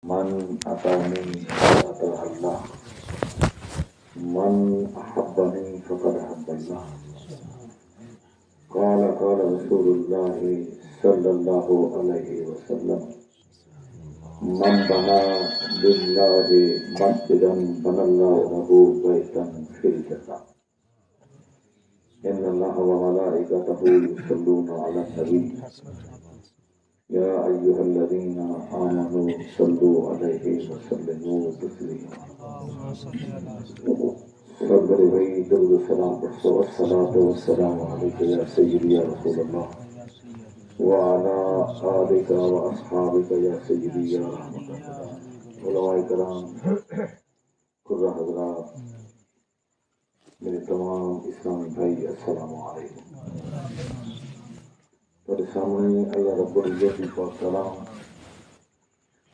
من أطاعني فقد أطاع الله من أحبني فقد أحب الله قال رسول الله صلى الله عليه وسلم من بنى لله مسجدا بنى الله له بيتا في الجنة إن الله وملائكته يصلون على النبي يا أيها الذين آمنوا صلوا عليه وسلموا تسليما صلى عليه درود السلام والصلاة والسلام عليك يا سيدي يا رسول الله وعلى آلك وأصحابك يا سيدي يا رحمة الله علماء کرام قرہ حضرات میرے تمام اسلامی بھائی السلام علیکم۔ تیرے سامنے اللہ رب العزت کی پاک کلام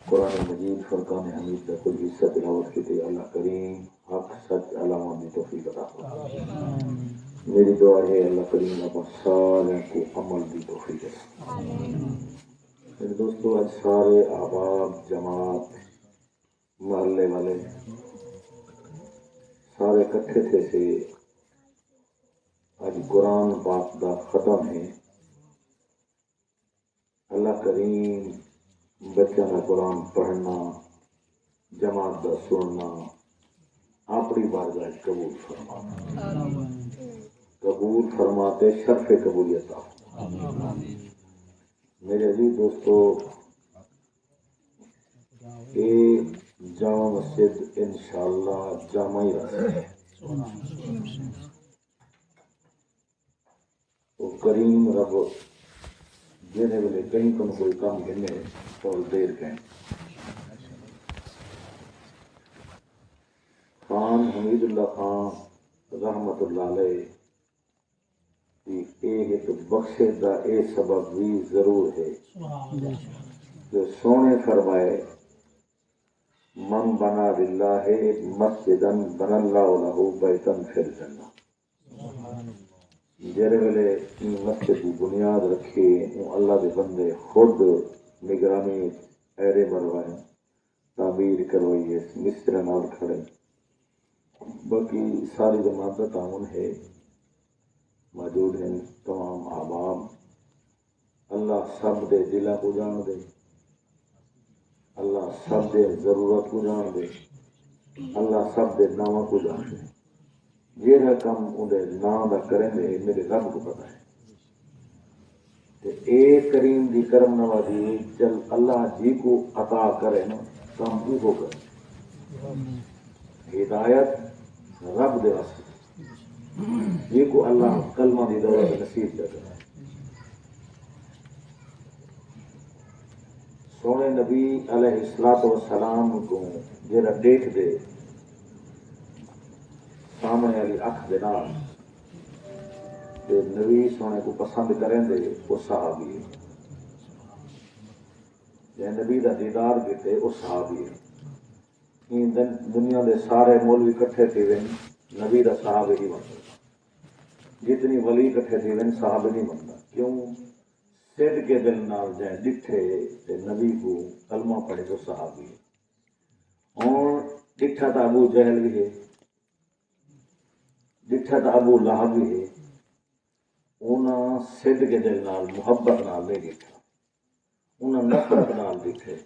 قرآن مجید فرقان حمید کا کل حصہ تلاوت کی تھی۔ اللہ کریم حق سچ علامہ دی توفیق عطا فرمائے۔ میری دعا ہے اللہ کریم اپنا سارے کو عمل دی توفیق عطا۔ میرے دوستو، آج سارے احباب جماعت محلے والے سارے کٹھے تھے سے آج قرآن پاک دا ختم ہے۔ اللہ کریم بچوں کا قرآن پڑھنا جماعت دا سننا اپنی بارگاہ قبول قبول فرماتے شرف قبولیت عطا۔ میرے عزیز دوستو، یہ جامع مسجد انشاءاللہ جامع ہی رہے وہ کریم رب جنہیں ویلے کہیں کن کوئی کام گھنے اور دیر کہیں۔ خان حمید اللہ خان رحمت اللہ علیہ ایک بخشے دا اے سبب بھی ضرور ہے جو سونے فرمائے من بنا للہ مسجدن بن اللہ لہ بیتن فی الجنہ۔ جیرے ویلے مسجد کی بنیاد رکھے اللہ دے بندے خود نگرانی ایرے مروائے تعمیر کروائیے مستر نال کھڑے، باقی ساری جماعت کا تعاون ہے، موجود ہیں تمام احباب۔ اللہ سب دے دلوں کو جان دے، اللہ سب دے ضرورت کو جان دے، اللہ سب دے نام کو جان دے۔ جہاں کام اندر نام دا کریں گے میرے رب کو پتہ ہے۔ تے اے کریم دی کرم نوازی جل اللہ جی کو عطا کرے نا کام وہ کرے۔ ہدایت رب دے واسطے جی کو اللہ کلمہ دی دولت نصیب کرے۔ سونے نبی علیہ الصلوۃ والسلام کو جڑا دیکھ دے سامنے والی اکھ دے نال تے نبی سونے کو پسند کریں دے وہ صحابی ہے، جے نبی دا دیدار کیتے وہ صحابی ہے۔ دنیا دے سارے مولوی کٹھے تھے وین نبی دا صحابی نہیں بنتا، جتنی ولی کٹھے تھے وین صحابی نہیں بنتا۔ کیوں؟ صدق کے دل نال جائے ڈٹھے تے نبی کو کلمہ پڑھے تو صحابی ہے۔ اور ڈٹھا تا ابو جہل بھی ہے، ڈٹھا تا ابو لہب بھی ہے، انہاں صدق کے دل نال محبت نال نہیں ڈٹھا، انہاں نفرت نال ڈٹھے۔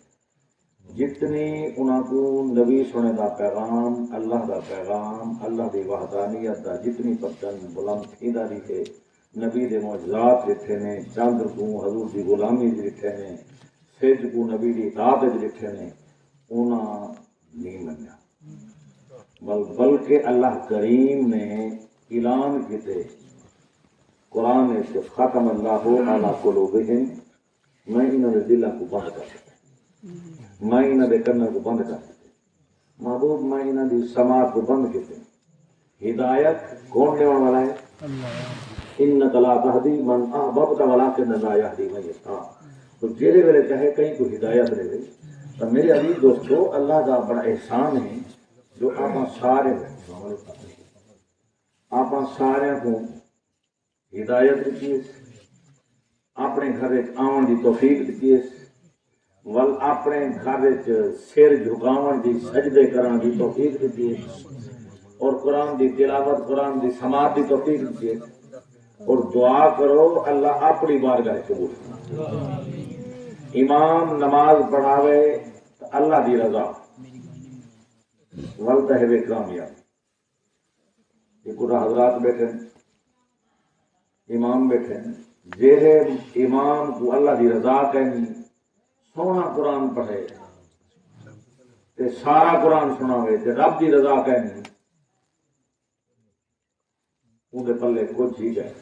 جتنی انہاں کو نبی سنے دا پیغام، اللہ دا پیغام، اللہ دی وحدانیت دا جتنی پرچن بلند تھیندا رہے، نبی دے معجزات لکھے نے، چند کو حضور دی غلامی لکھے نے، سج کو نبی دی اطاعت لکھے نے، انہاں نہیں منیا۔ بلکہ اللہ کریم نے اعلان کیتے قرآن سے ختم اللہ علی قلوبہم، میں انہاں دے دلاں کو بند کر دیتا، میں انہاں دے کناں کو بند کر دیتا، محبوب میں انہاں دی سماعت کو بند کیتے۔ ہدایت کون دیون والا ہے؟ انک لا تہدی من احببت ولکن اللہ یہدی من یشاء۔ تو جیڑے ویلے چاہے کہیں کو ہدایت دے تو میرے عزیز دوستو اللہ دا بڑا احسان ہے جو آپ سارے کو ہدایت دیتی ہے، اپنے گھر آن دی توفیق دیتی ہے، ول اپنے گھر سر جھکاون دی سجدے کرن دی توفیق دیتی ہے اور قرآن دی تلاوت قرآن دی سماعت دی توفیق دیتی ہے اور دعا کرو اللہ اپنی بارگاہ قبول امام نماز پڑھاوے تو اللہ دی رضا ول تہوے کامیاب یہ قرآن حضرات بیٹھے امام بیٹھے جہے امام کو اللہ دی رضا کہنی سونا قرآن پڑھے تے سارا قرآن سناوے تے رب دی رضا کہنی ان کے پلے کچھ ہی گئے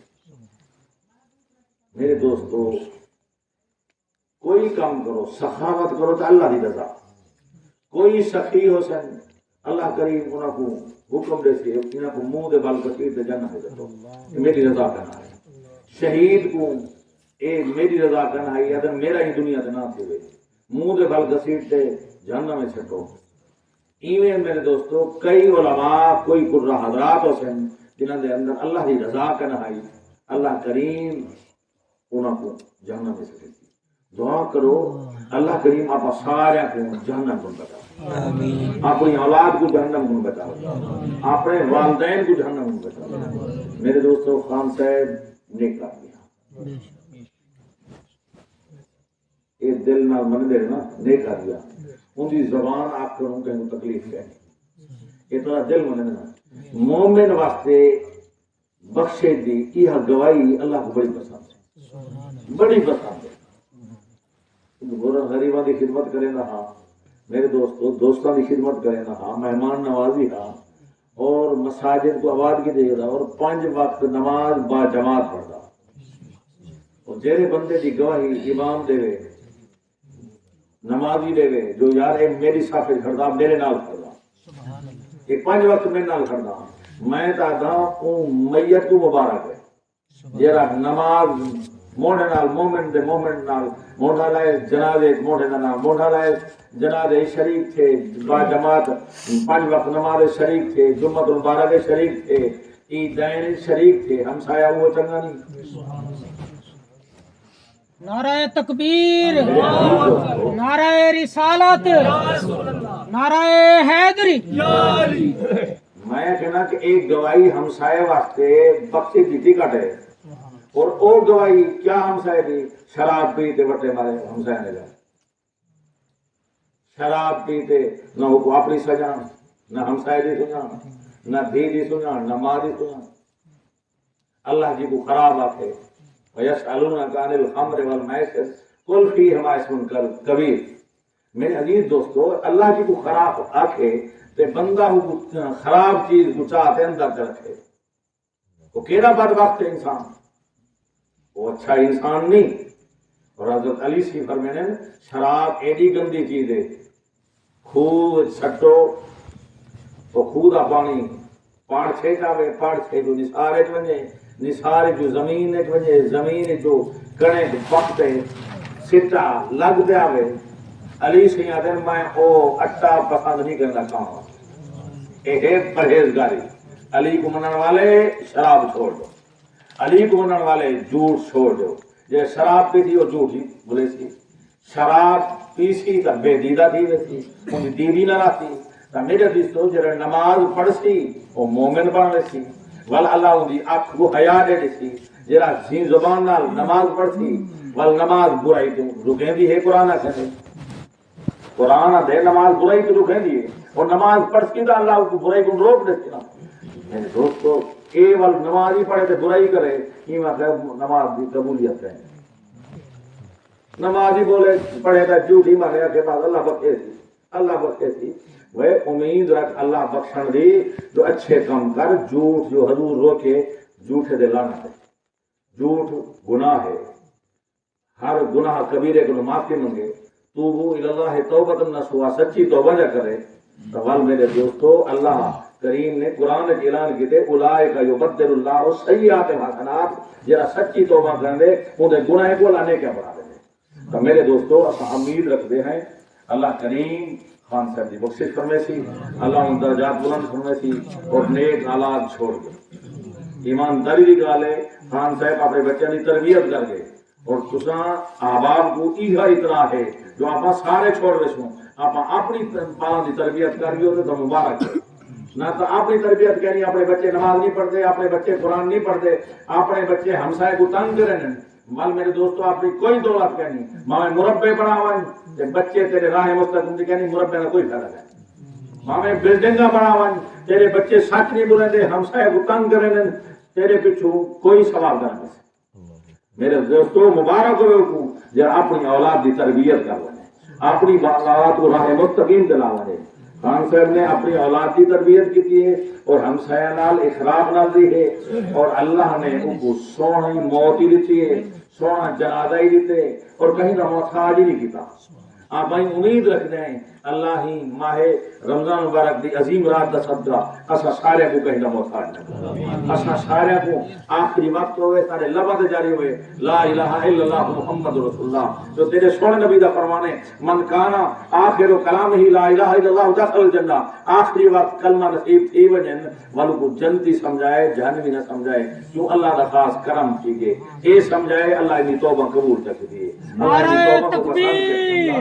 میرے دوستو کوئی کام کرو سخاوت کرو تو اللہ دی رضا کوئی سخی ہو سن اللہ کریم انہاں کو حکم دے سی انہاں کو منہ دے بل کثیر تے جنت دے تو میری رضا کرنا ہے شہید کو اے میری رضا کرنا ہے اگر میرا ہی دنیا تے نہ تھے منہ دے بل کثیر تے جہنم میں چھٹو ایویں میرے دوستو کئی علماء کوئی قرہ حضرات ہو سن جنہاں دے اندر اللہ دی رضا کرنا ہے اللہ کریم انہاں کو جہنم میں چھٹے دعا کرو اللہ کریم آپ سارے کو جہنم کو بتا اپنی اولاد کو جہنم کو بتا اپنے والدین کو جہنم کو بتا میرے دوستو خان صاحب نیک آدمی یہ دل نہ من دے نا نیک آدمی ان کی زبان آپ کروں کہ تکلیف ہے یہ تھوڑا دل من نا مومن واسطے بخشے دی یہ گواہی اللہ کو بڑی پسند ہے بڑی پسند ہے غریباں کی خدمت کرے نہ ہاں میرے دوستوں کی خدمت کرے نہ ہاں مہمان نوازی ہاں اور مساجد کو آباد کی دے گا اور 5 وقت نماز با جماعت پڑھتا اور جیرے بندے کی گواہی امام دے نمازی دے جو یار میری صافی کھڑتا میرے نال کھڑتا یہ 5 وقت میرے نال کھڑتا میں چاہتا ہوں میت کو مبارک ہے جیرا نماز موڑے نال مومن دے مومن نال موڑا لائے جنازے موڑے نال موڑا لائے جنازے شریک تھے با جماعت 5 وقت نماز شریک تھے جمعۃ المبارک شریک تھے عیدین شریک تھے ہمسایہ وہ چنگا نہیں نعرہ تکبیر نعرہ رسالت نعرہ حیدری میں کہنا کہ ایک گواہی ہمسایہ واسطے بخشی دیتی کٹ ہے اور او گواہی کیا ہمسائے دی شراب پیتے بٹے مارے ہمسائے نے جائے شراب پیتے نہ وہ اپنی سجان نہ ہمسائے دی سجان نہ دھی دی سجان نہ ماں دی سجان اللہ جی کو خراب آتے وَيَسْأَلُونَكَ عَنِ الْخَمْرِ وَالْمَيْسِرِ قُلْ فِيهِمَا اسْمٌ كَبِيرٌ میرے عزیز دوستو اللہ جی کو خراب آکھے تے بندہ کو خراب چیز کو چاہتے اندر رکھے وہ کیڑا بدبخت ہے انسان وہ اچھا انسان نہیں اور حضرت علی سی فرمانے شراب ایڈی گندی چیز ہے خود چھٹو تو خود پانی پاڑ چھے جاوے پاڑ چھے جو نثارے ونجے نثارے جو زمین ونجے زمین جو کڑے وقت سٹا لگ دے آوے علی سی آدھے میں او اٹا پسند نہیں کرنا چاہوں یہ پرہیزگاری علی کو منن والے شراب چھوڑ دو علی کو منن والے جھوٹ چھوڑ دو یہ شراب پی تھی اور جھوٹ ہی بولے سی شراب پیسی تا بے دیدہ تھی ویسی ان دیدی نہ رہتی تا میرے دوستو جرے نماز پڑھ سی وہ مومن بن ویسی ول اللہ ان دی آنکھ کو حیا دے سی جرا زین زبان نال نماز پڑھ سی ول نماز برائی تو رکیں دی ہے قرآن کہتے قرآن دے نماز برائی تو رکیں دی ہے اور نماز پڑھ سی تا اللہ کو برائی کو روک دیتی نا میرے دوستو کیول نماز ہی پڑھے تو برائی کرے یہ مطلب نماز کی قبولیت ہے نماز ہی بولے پڑھے تو جھوٹی مارے کے بعد اللہ بخشے سی وہ امید رکھ اللہ بخشن دی جو اچھے کام کر جھوٹ جو حضور روکے جھوٹے دے لانا ہے جھوٹ گناہ ہے ہر گناہ کبیرے کو معافی منگے توبو اللہ توبۃ نصوحا سچی توبہ جا کرے تو ول میرے دوستو اللہ کریم نے قرآن کے اعلان کیتے اولئک یبدل اللہ سیئات حسنات جرا سچی توبہ کرنے انہیں گناہ کو لانے کیا بنا دے تو میرے دوستو اسا امید رکھتے ہیں اللہ کریم خان صاحب دی بخشش فرمے سی اللہ ان درجات بلند فرمے سی اور نیک حالات چھوڑ دے ایمانداری دی گل ہے خان صاحب اپنے بچوں کی تربیت کر گئے اور تساں احباب کو ایہا اطلاع ہے جو آپ سارے چھوڑ ویسوں آپ اپنی بالاں دی تربیت کریو تو مبارک ہے نہ تو اپنی تربیت کرنی اپنے بچے نماز نہیں پڑھتے اپنے بچے قرآن نہیں پڑھتے اپنے بچے ہمسائے کو تنگ کریں مال میرے دوستو اپنی کوئی دولت کہنی ماں مربے بناون تے بچے تیرے راہ مستقیم دی کہنی مربے کا کوئی فائدہ نہیں ماں بلڈنگاں بناون تیرے بچے سچ نہیں بولیں دے ہمسائے کو تنگ کریں تیرے پیچھو کوئی ثواب نہ ملے میرے دوستو مبارک ہوئے کو جب اپنی اولاد دی تربیت کر لیں اپنی اولاد کو راہ مستقیم دلا لیں خان صاحب نے اپنی اولاد کی تربیت کی ہے اور ہمسایہ نال اخلاق نال دی ہے اور اللہ نے ان کو سونی موت ہی دیتی ہے سونا جنازہ ہی دیتے اور کہیں نہ محتاج ہی نہیں کیتا آپ امید رکھتے ہیں اللہ ہی ماہ رمضان مبارک دی عظیم رات دا صدقہ اسا سارے کو کہیں نہ محتاج نہ اسا سارے کو آخری وقت ہوئے سارے لبا جاری ہوئے لا الہ الا اللہ محمد رسول اللہ جو تیرے سونے نبی دا فرمانے من کانا آخر کلام ہی لا الہ الا اللہ دخل الجنہ آخری وقت کلمہ نصیب تھی وجن والو کو جنتی سمجھائے جہنمی نہ سمجھائے کیوں اللہ دا خاص کرم کیجئے اے سمجھائے اللہ کی توبہ قبول کر دیے نعرہ تکبیر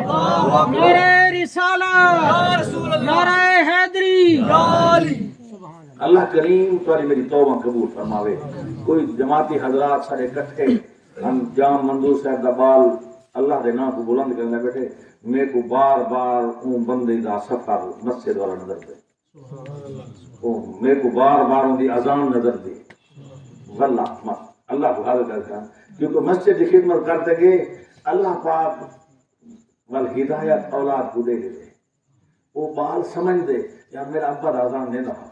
نعرہ رسالت نعرہ حیدری اللہ کریم تمہاری میری توبہ قبول فرماوے کوئی جماعتی حضرات سارے اکٹھے ہم جام منظور صاحب دا بال اللہ دے نام کو بلند کرنے بیٹھے میرے کو بار بار اون بندے دا سفر مسجد والا نظر دے میرے کو بار بار ان دی اذان نظر دے واللہ اللہ کو حاضر کرتا کیونکہ مسجد کی خدمت کرتے گئے اللہ پاک والہدایت اولاد کو دے دے وہ بال سمجھ دے یا میرا ابا دا اذان نہیں رہا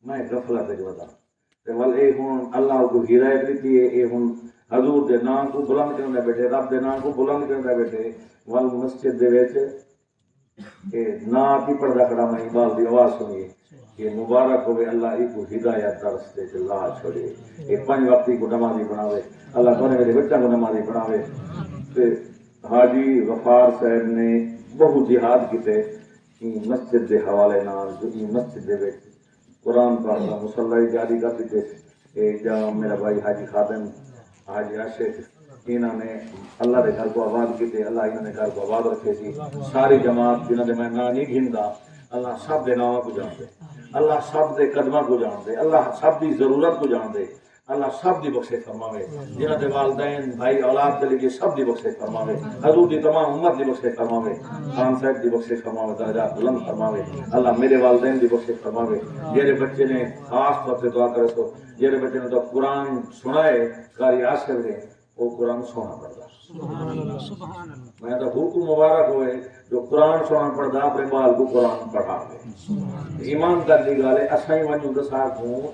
میں غفلت ہے جو بتا ول اے ہن اللہ کو ہدایت دیتی ہے اے ہن حضور دے نام کو بلند کرنے بیٹھے رب دے نام کو بلند کرنے بیٹھے ول مسجد دے وچ کہ نات ہی پڑھدا کھڑا میں بال دی آواز سنی کہ مبارک ہوئے اللہ ای کو ہدایت دا رستے تے لا چھوڑے اے پنج وقتی کو نمازی بناوے اللہ تو نے میرے بچوں کو نمازی بناوے تے حاجی غفار صاحب نے بہت جہاد کیتے مسجد دے حوالے نال جو مسجد دے وچ قرآن پاک کا مصلی جاری کر دیتے جہاں میرا بھائی حاجی خادم حاجی عاشق انہوں نے اللہ دے گھر کو آباد کیتے اللہ انہوں نے گھر کو آباد رکھے سی ساری جماعت جنہوں نے میں نہ نہیں گھندا اللہ سب دے نام کو جان دے اللہ سب دے قدمہ کو جان دے اللہ سب دی ضرورت کو جان دے اللہ سب دی بخشے فرماوے جنہوں دے والدین بھائی اولاد دے لیے سب دی بخشے فرماوے حضور دی تمام امت دی بخشے فرماوے خان صاحب دی بخشے فرماوے درجات بلند فرماوے اللہ میرے والدین دی بخشے فرماوے جیرے بچے نے خاص طور سے دعا کرے سو جیرے بچے نے تو قرآن سنائے قاری عاشق نے وہ قرآن سونا پڑتا میں تو حکم مبارک ہوئے جو قرآن سونا پڑتا اپنے بال کو قرآن پڑھا دے ایمان کر دی گالے اسائی ونجو دسار ہوں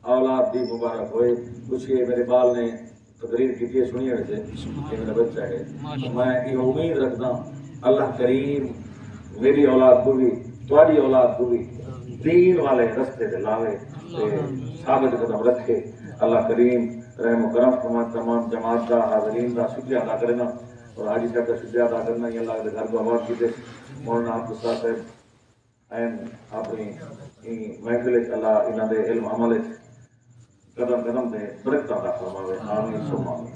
اولاد دی مبارک ہوئے کچھ یہ میرے بال نے تقریر کی ہے سنیے ویسے کہ میرا بچہ ہے میں یہ امید رکھتا اللہ کریم میری اولاد کو بھی تمہاری اولاد کو بھی دین والے رستے دے لاوے ثابت قدم رکھے اللہ کریم رحم و کرم فرمائے تمام جماعت کا حاضرین کا شکریہ ادا کرنا اور حاجی صاحب کا شکریہ ادا کرنا یہ اللہ کے گھر کو آباد کیتے مولانا عبدالصاد صاحب اپنی محفل اللہ انہوں دے علم عمل قدم قدم دے برکت عطا فرماوے آمین ثم آمین